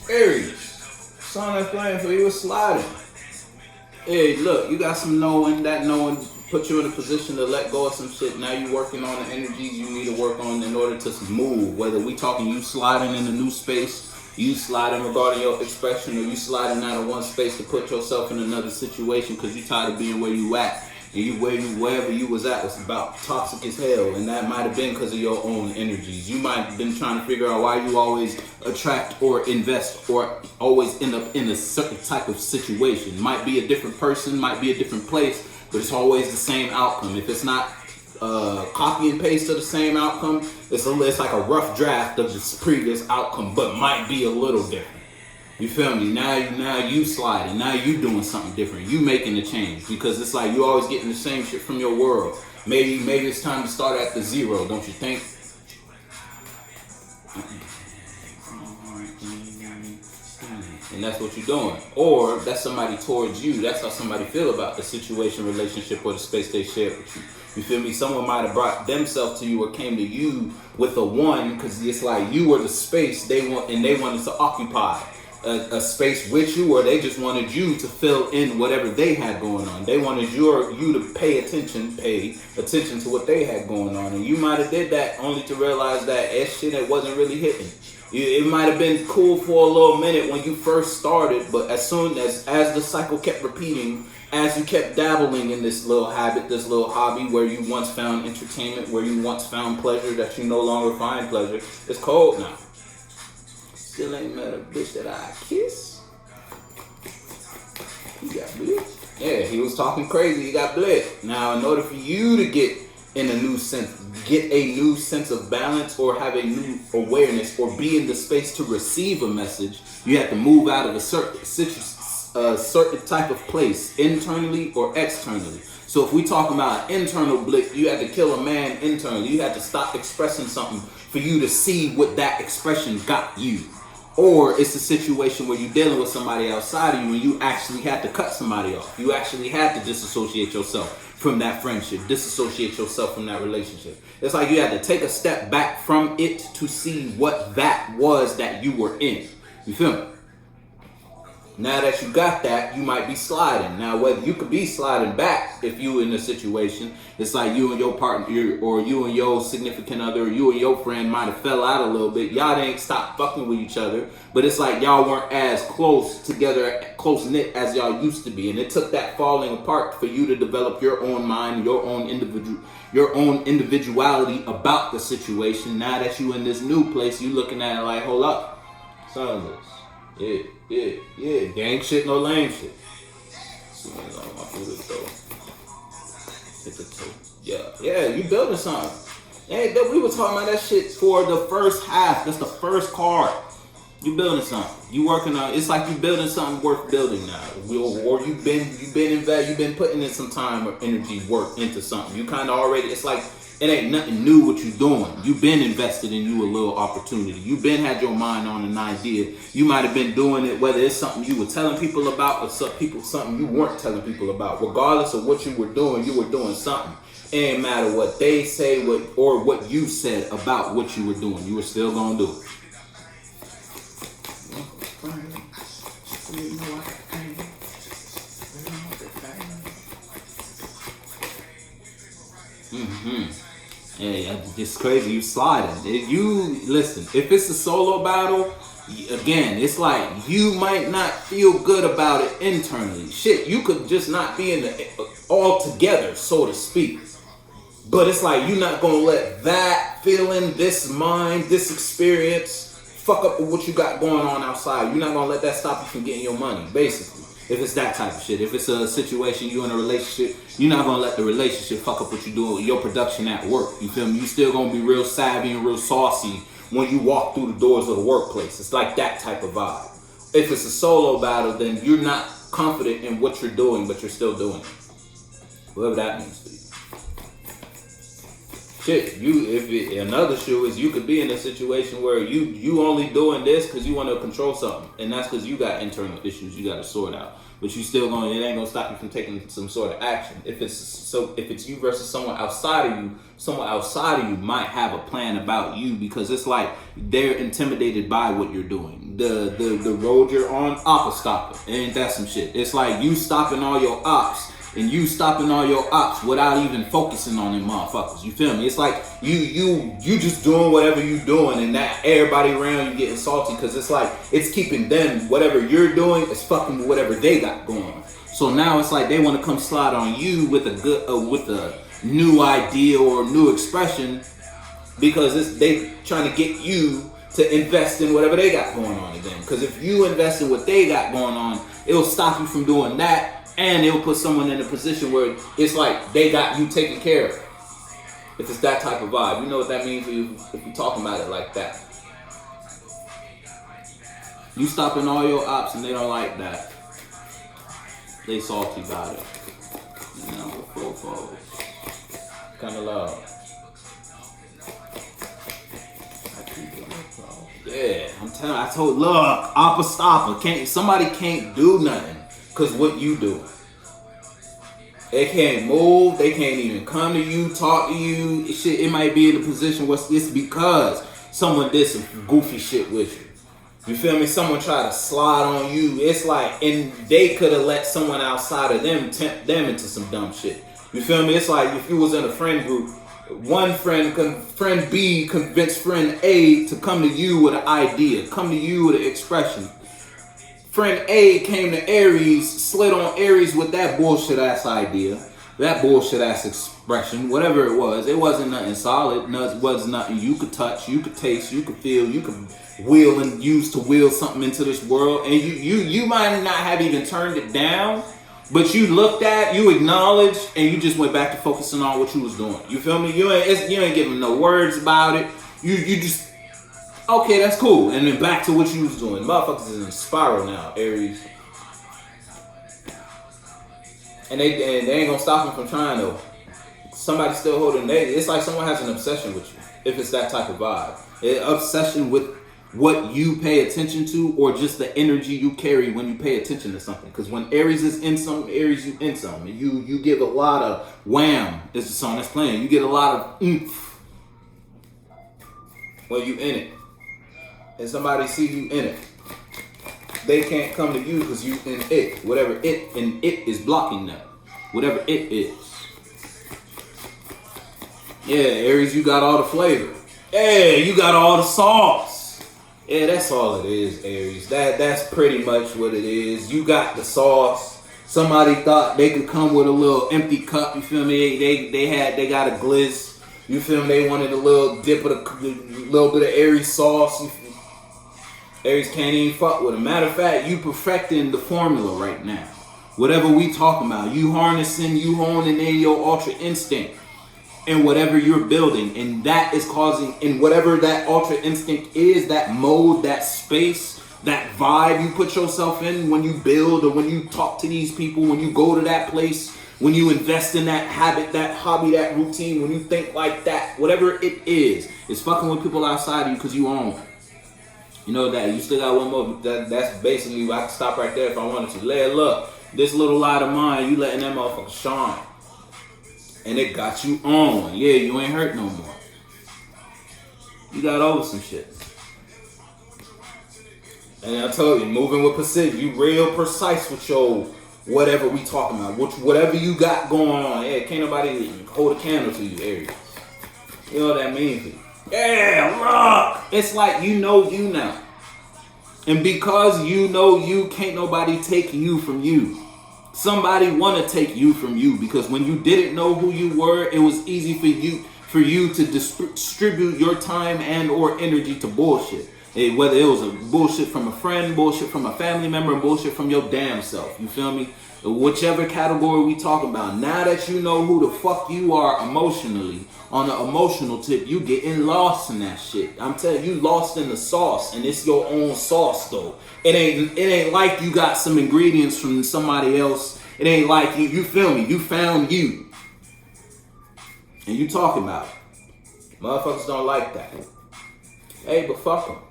Aries, son that's playing for you is sliding. Hey, look, you got some knowing. That knowing put you in a position to let go of some shit. Now you working on the energies you need to work on in order to move. Whether we talking you sliding in a new space, you sliding regarding your expression, or you sliding out of one space to put yourself in another situation because you tired of being where you at. And wherever you was at was about toxic as hell, and that might have been because of your own energies. You might have been trying to figure out why you always attract or invest or always end up in a certain type of situation. Might be a different person, might be a different place, but it's always the same outcome. If it's not copy and paste of the same outcome, it's like a rough draft of the previous outcome, but might be a little different. You feel me? Now you sliding. Now you doing something different. You making a change because it's like you always getting the same shit from your world. Maybe it's time to start at the zero, don't you think? And that's what you're doing. Or that's somebody towards you. That's how somebody feel about the situation, relationship, or the space they share with you. You feel me? Someone might have brought themselves to you or came to you with a one because it's like you were the space they wanted to occupy. A space with you, or they just wanted you to fill in whatever they had going on. They wanted you to pay attention to what they had going on, and you might have did that only to realize that shit that wasn't really hitting. It might have been cool for a little minute when you first started, but as soon as the cycle kept repeating, as you kept dabbling in this little habit, this little hobby where you once found entertainment, where you once found pleasure that you no longer find pleasure, it's cold now. Still ain't met a bitch that I kiss. He got blitzed. Yeah, he was talking crazy. He got blitzed. Now, in order for you to get a new sense of balance, or have a new awareness, or be in the space to receive a message, you have to move out of a certain type of place, internally or externally. So if we talk about an internal blitz, you had to kill a man internally. You had to stop expressing something for you to see what that expression got you. Or it's a situation where you're dealing with somebody outside of you and you actually had to cut somebody off. You actually had to disassociate yourself from that friendship, disassociate yourself from that relationship. It's like you had to take a step back from it to see what that was that you were in. You feel me? Now that you got that, you might be sliding. Now, whether you could be sliding back if you in a situation, it's like you and your partner, or you and your significant other, or you and your friend might have fell out a little bit. Y'all didn't stop fucking with each other, but it's like y'all weren't as close together, close knit as y'all used to be. And it took that falling apart for you to develop your own mind, your own individuality about the situation. Now that you in this new place, you looking at it like, hold up, son of this. Yeah. Gang shit, no lame shit. Hit the toe. Yeah, you building something. Hey, we were talking about that shit for the first half. That's the first card. You building something. You working on. It's like you building something worth building now. Or you've been putting in some time or energy, work into something. You kind of already. It's like it ain't nothing new what you doing. You've been invested in you a little opportunity. You've been had your mind on an idea. You might have been doing it, whether it's something you were telling people about or something you weren't telling people about. Regardless of what you were doing something. It ain't matter what they say or what you said about what you were doing. You were still gonna do it. Yeah, it's crazy. You sliding. Listen. If it's a solo battle, again, it's like you might not feel good about it internally. Shit, you could just not be in the all together, so to speak. But it's like you're not gonna let that feeling, this mind, this experience fuck up with what you got going on outside. You're not gonna let that stop you from getting your money, basically. If it's that type of shit. If it's a situation, you in a relationship, you're not gonna let the relationship fuck up what you doing, your production at work. You feel me? You still gonna be real savvy and real saucy when you walk through the doors of the workplace. It's like that type of vibe. If it's a solo battle, then you're not confident in what you're doing, but you're still doing it. Whatever that means to you. shit, another shoe is you could be in a situation where you only doing this because you want to control something, and that's because you got internal issues you got to sort out. But you still it ain't gonna stop you from taking some sort of action. If it's you versus someone outside of you might have a plan about you, because it's like they're intimidated by what you're doing. The road you're on, oppa stop it. Ain't that some shit? It's like you stopping all your ops. And you stopping all your ops without even focusing on them motherfuckers. You feel me? It's like you just doing whatever you doing, and that everybody around you getting salty, because it's like it's keeping them, whatever you're doing is fucking with whatever they got going on. So now it's like they want to come slide on you with a new idea or new expression, because they trying to get you to invest in whatever they got going on again. Because if you invest in what they got going on, it'll stop you from doing that. And it'll put someone in a position where it's like they got you taken care of. If it's that type of vibe. You know what that means if you're talking about it like that. You stopping all your ops and they don't like that. They salty about it. You know, kind of loud. Yeah, I'm telling you, look, oppa stopper. Somebody can't do nothing. Cause what you do, they can't move, they can't even come to you, talk to you. Shit, it might be in a position where it's because someone did some goofy shit with you. You feel me? Someone tried to slide on you. It's like, and they could have let someone outside of them tempt them into some dumb shit. You feel me? It's like if you was in a friend group, one friend B convinced friend A to come to you with an idea, come to you with an expression. Friend A came to Aries, slid on Aries with that bullshit ass idea, that bullshit ass expression, whatever it was. It wasn't nothing solid. It wasn't nothing you could touch, you could taste, you could feel, you could wheel and use to wheel something into this world. And you might not have even turned it down, but you looked at, you acknowledged, and you just went back to focusing on what you was doing. You feel me? You ain't giving no words about it. You just. Okay, that's cool. And then back to what you was doing. Motherfuckers is in spiral now, Aries. And they ain't gonna stop them from trying though. Somebody's still holding it's like someone has an obsession with you. If it's that type of vibe. An obsession with what you pay attention to, or just the energy you carry when you pay attention to something. Because when Aries is in something, Aries you in something. And you give a lot of wham is the song that's playing. You get a lot of oomph when you in it. And somebody see you in it, they can't come to you because you in it. Whatever it and it is blocking them. Whatever it is. Yeah, Aries, you got all the flavor. Yeah, you got all the sauce. Yeah, that's all it is, Aries. That's pretty much what it is. You got the sauce. Somebody thought they could come with a little empty cup. You feel me? They got a glizz. You feel me? They wanted a little dip of a little bit of Aries sauce. Aries can't even fuck with it. Matter of fact, you perfecting the formula right now. Whatever we talking about, you honing in your ultra instinct in whatever you're building. And that is causing, in whatever that ultra instinct is, that mode, that space, that vibe you put yourself in when you build or when you talk to these people, when you go to that place, when you invest in that habit, that hobby, that routine, when you think like that, whatever it is, it's fucking with people outside of you because you own it. You know that. You still got one more. That's basically, I can stop right there if I wanted to. Look, this little light of mine, you letting that motherfucker shine. And it got you on. Yeah, you ain't hurt no more. You got over some shit. And I told you, moving with precision. You real precise with your whatever we talking about. Whatever you got going on. Yeah, can't nobody hold a candle to you, Aries. You know what that means to you. Yeah, rock. It's like you know you now. And because you know you, can't nobody take you from you. Somebody want to take you from you, because when you didn't know who you were, it was easy for you to distribute your time and or energy to bullshit. Whether it was a bullshit from a friend, bullshit from a family member, bullshit from your damn self. You feel me? Whichever category we talking about. Now that you know who the fuck you are emotionally, on the emotional tip, you getting lost in that shit. I'm telling you, lost in the sauce, and it's your own sauce though. It ain't like you got some ingredients from somebody else. It ain't like you feel me? You found you, and you talking about it. Motherfuckers don't like that. Hey, but fuck them.